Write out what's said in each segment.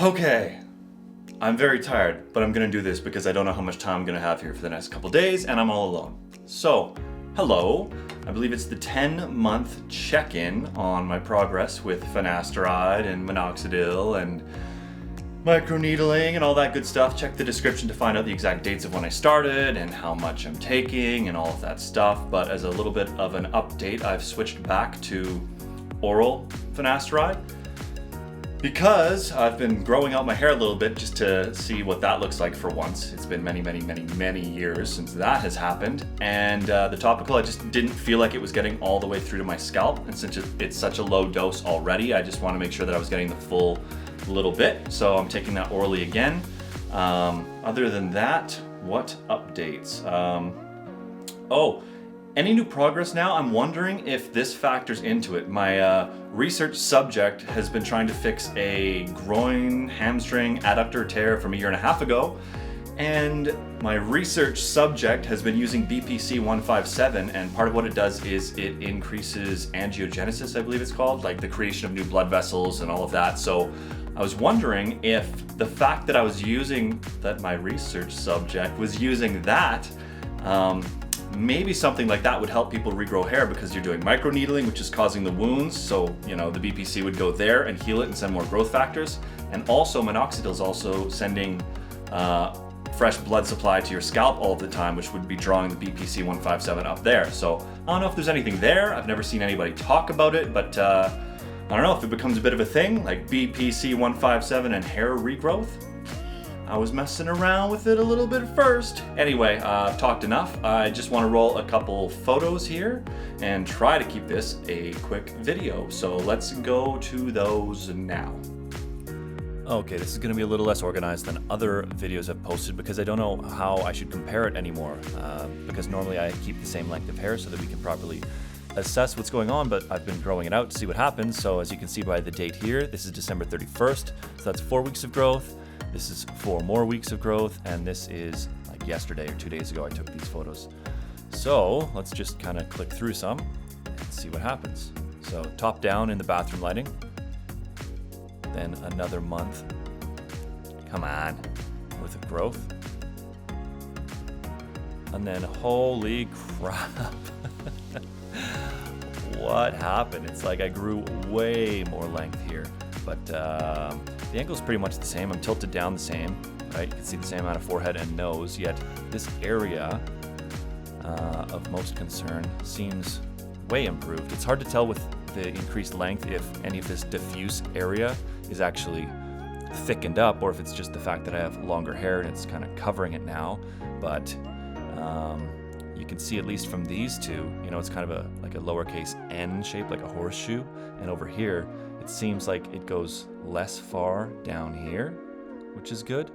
Okay, I'm very tired, but I'm gonna do this because I don't know how much time I'm gonna have here for the next couple days, and I'm all alone. So, hello. I believe it's the 10-month check-in on my progress with Finasteride and Minoxidil and Microneedling and all that good stuff. Check the description to find out the exact dates of when I started and how much I'm taking and all of that stuff. But as a little bit of an update, I've switched back to oral Finasteride because I've been growing out my hair a little bit just to see what that looks like for once. It's been many years since that has happened. And the topical, I just didn't feel like it was getting all the way through to my scalp. And since it's such a low dose already, I just want to make sure that I was getting the full little bit. So I'm taking that orally again. Other than that, what updates? Any new progress now? I'm wondering if this factors into it. My research subject has been trying to fix a groin hamstring adductor tear from 1.5 years ago, and my research subject has been using BPC-157, and part of what it does is it increases angiogenesis, I believe it's called, like the creation of new blood vessels and all of that. So I was wondering if the fact that my research subject was using that, maybe something like that would help people regrow hair, because you're doing microneedling, which is causing the wounds. So, the BPC would go there and heal it and send more growth factors. And also Minoxidil is also sending fresh blood supply to your scalp all of the time, which would be drawing the BPC-157 up there. So I don't know if there's anything there. I've never seen anybody talk about it, but I don't know if it becomes a bit of a thing, like BPC-157 and hair regrowth. I was messing around with it a little bit first. Anyway, I've talked enough. I just want to roll a couple photos here and try to keep this a quick video. So let's go to those now. Okay, this is going to be a little less organized than other videos I've posted because I don't know how I should compare it anymore. Because normally I keep the same length of hair so that we can properly assess what's going on, but I've been growing it out to see what happens. So as you can see by the date here, this is December 31st. So that's 4 weeks of growth. This is 4 more weeks of growth, and this is like yesterday or 2 days ago I took these photos. So let's just kind of click through some and see what happens. So top down in the bathroom lighting, then another month, come on, with a growth. And then holy crap, what happened? It's like I grew way more length here, but the angle is pretty much the same. I'm tilted down the same, right? You can see the same amount of forehead and nose, yet this area of most concern seems way improved. It's hard to tell with the increased length if any of this diffuse area is actually thickened up or if it's just the fact that I have longer hair and it's kind of covering it now. But you can see at least from these two, it's kind of like a lowercase n shape, like a horseshoe. And over here, it seems like it goes less far down here, which is good.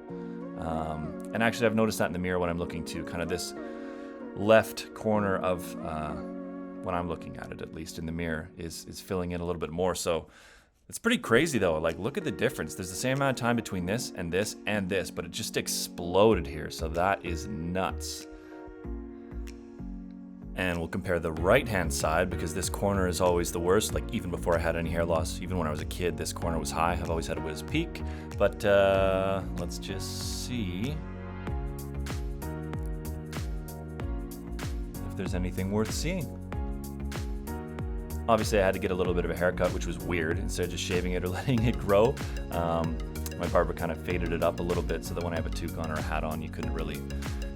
And actually, I've noticed that in the mirror when I'm looking to kind of this left corner of when I'm looking at it, at least in the mirror, is filling in a little bit more. So it's pretty crazy though. Like, look at the difference. There's the same amount of time between this and this and this, but it just exploded here. So that is nuts. And we'll compare the right-hand side because this corner is always the worst. Like even before I had any hair loss, even when I was a kid, this corner was high. I've always had a whiz peak. But let's just see if there's anything worth seeing. Obviously, I had to get a little bit of a haircut, which was weird. Instead of just shaving it or letting it grow, my barber kind of faded it up a little bit so that when I have a toque on or a hat on, you couldn't really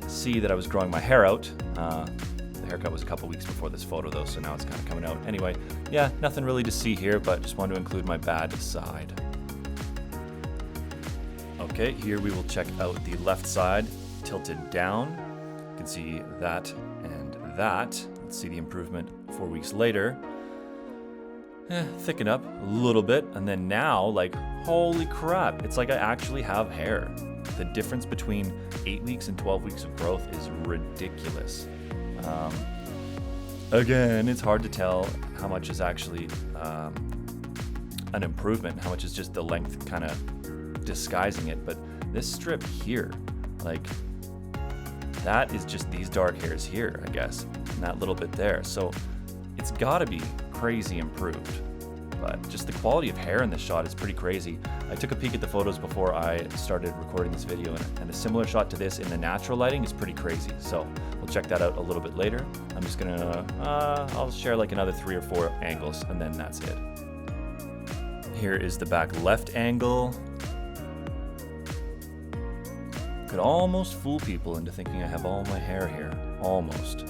see that I was growing my hair out. The haircut was a couple weeks before this photo though, so now it's kind of coming out. Anyway, yeah, nothing really to see here, but just wanted to include my bad side. Okay, here we will check out the left side, tilted down. You can see that and that. Let's see the improvement 4 weeks later. Thicken up a little bit, and then now, like, holy crap, it's like I actually have hair. The difference between 8 weeks and 12 weeks of growth is ridiculous. Again, it's hard to tell how much is actually an improvement, how much is just the length kind of disguising it. But this strip here, like, that is just these dark hairs here, I guess, and that little bit there. So it's got to be crazy improved. but just the quality of hair in this shot is pretty crazy. I took a peek at the photos before I started recording this video, and a similar shot to this in the natural lighting is pretty crazy. So we'll check that out a little bit later. I'm just gonna, I'll share like another 3 or 4 angles, and then that's it. Here is the back left angle. Could almost fool people into thinking I have all my hair here, almost.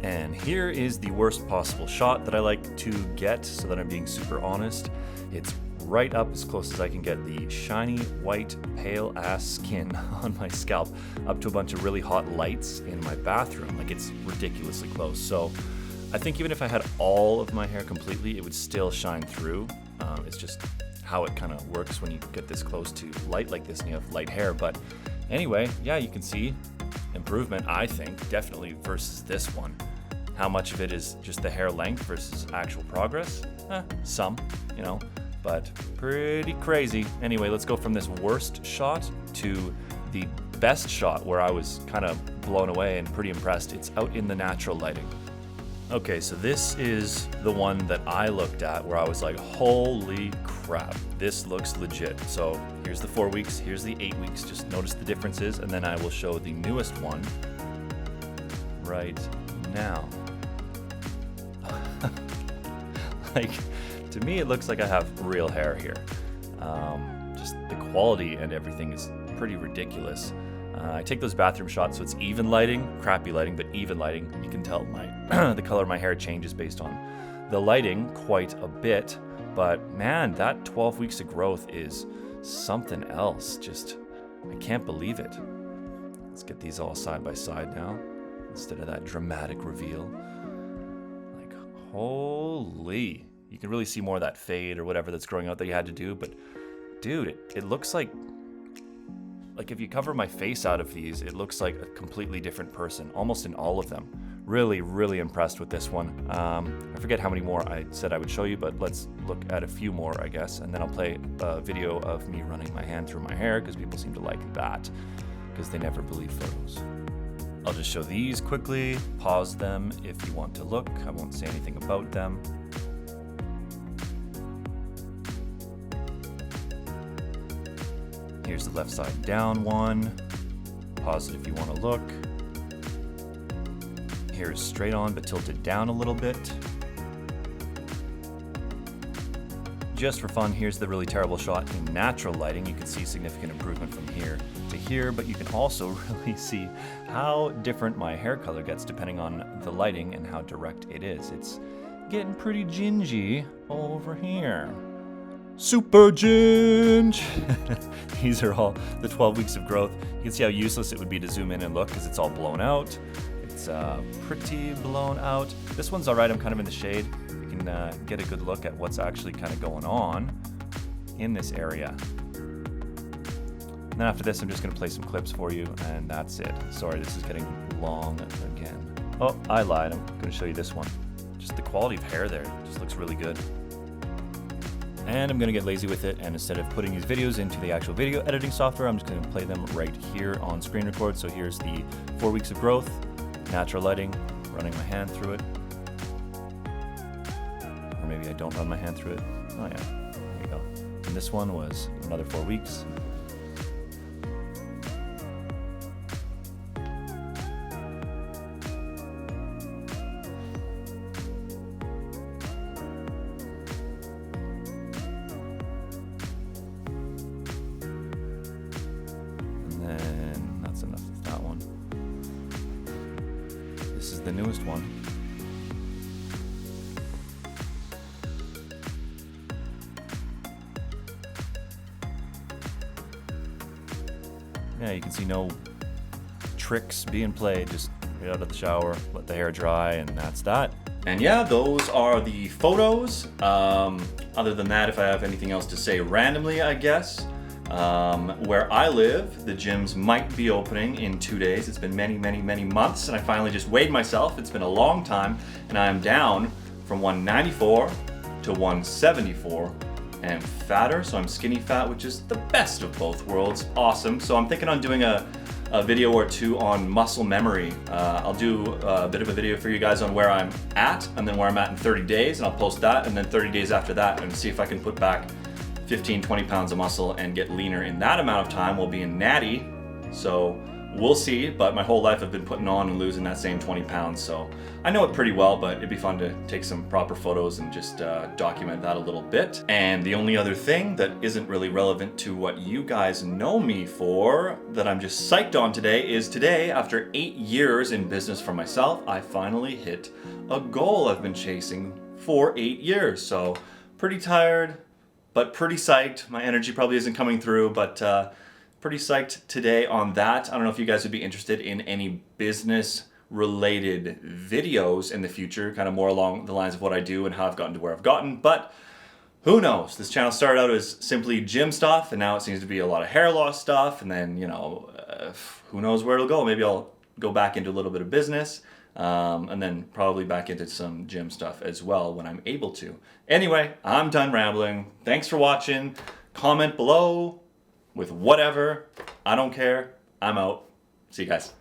And here is the worst possible shot that I like to get, so that I'm being super honest. It's right up as close as I can get the shiny, white, pale ass skin on my scalp up to a bunch of really hot lights in my bathroom. Like, it's ridiculously close. So I think even if I had all of my hair completely, it would still shine through. It's just how it kind of works when you get this close to light like this and you have light hair. But anyway, yeah, you can see improvement, I think, definitely versus this one. How much of it is just the hair length versus actual progress? Some, you know, but pretty crazy. Anyway, let's go from this worst shot to the best shot where I was kind of blown away and pretty impressed. It's out in the natural lighting. Okay, so this is the one that I looked at where I was like, holy crap, this looks legit. So here's the 4 weeks, here's the 8 weeks. Just notice the differences, and then I will show the newest one right now. Like, to me, it looks like I have real hair here. Just the quality and everything is pretty ridiculous. I take those bathroom shots, so it's even lighting, crappy lighting, but even lighting. You can tell my the color of my hair changes based on the lighting quite a bit. But man, that 12 weeks of growth is something else. Just, I can't believe it. Let's get these all side by side now, instead of that dramatic reveal. Like, holy. You can really see more of that fade or whatever that's growing out that you had to do. But dude, it looks like if you cover my face out of these, it looks like a completely different person, almost in all of them. Really, really impressed with this one. I forget how many more I said I would show you, but let's look at a few more, I guess. And then I'll play a video of me running my hand through my hair, because people seem to like that, because they never believe photos. I'll just show these quickly, pause them if you want to look. I won't say anything about them. Here's the left side down one. Pause it if you want to look. Here's straight on but tilted down a little bit. Just for fun, here's the really terrible shot in natural lighting. You can see significant improvement from here to here, but you can also really see how different my hair color gets depending on the lighting and how direct it is. It's getting pretty gingy over here. Super ginge! These are all the 12 weeks of growth. You can see how useless it would be to zoom in and look, because it's all blown out. It's pretty blown out. This one's all right. I'm kind of in the shade. You can get a good look at what's actually kind of going on in this area. And then after this, I'm just going to play some clips for you, and that's it. Sorry, this is getting long again. Oh, I lied. I'm going to show you this one. Just the quality of hair there just looks really good. And I'm going to get lazy with it, and instead of putting these videos into the actual video editing software, I'm just going to play them right here on screen record. So here's the 4 weeks of growth, natural lighting, running my hand through it. Or maybe I don't run my hand through it. Oh yeah, there you go. And this one was another 4 weeks. And that's enough of that one. This is the newest one. Yeah, you can see no tricks being played. Just get out of the shower, let the hair dry, and that's that. And yeah, those are the photos. Other than that, if I have anything else to say randomly, I guess. Where I live, the gyms might be opening in 2 days. It's been many, many, many months, and I finally just weighed myself. It's been a long time, and I am down from 194 to 174 am fatter, so I'm skinny fat, which is the best of both worlds. Awesome. So I'm thinking on doing a video or two on muscle memory. I'll do a bit of a video for you guys on where I'm at and then where I'm at in 30 days, and I'll post that, and then 30 days after that, and see if I can put back 15, 20 pounds of muscle and get leaner in that amount of time while being natty. So we'll see, but my whole life I've been putting on and losing that same 20 pounds, so I know it pretty well, but it'd be fun to take some proper photos and just document that a little bit. And the only other thing that isn't really relevant to what you guys know me for, that I'm just psyched on today, is today, after 8 years in business for myself, I finally hit a goal I've been chasing for 8 years. So pretty tired, but pretty psyched. My energy probably isn't coming through, but pretty psyched today on that. I don't know if you guys would be interested in any business related videos in the future, kind of more along the lines of what I do and how I've gotten to where I've gotten, but who knows? This channel started out as simply gym stuff, and now it seems to be a lot of hair loss stuff, and then, you know, who knows where it'll go. Maybe I'll go back into a little bit of business, and then probably back into some gym stuff as well when I'm able to. Anyway, I'm done rambling. Thanks for watching. Comment below with whatever. I don't care. I'm out. See you guys.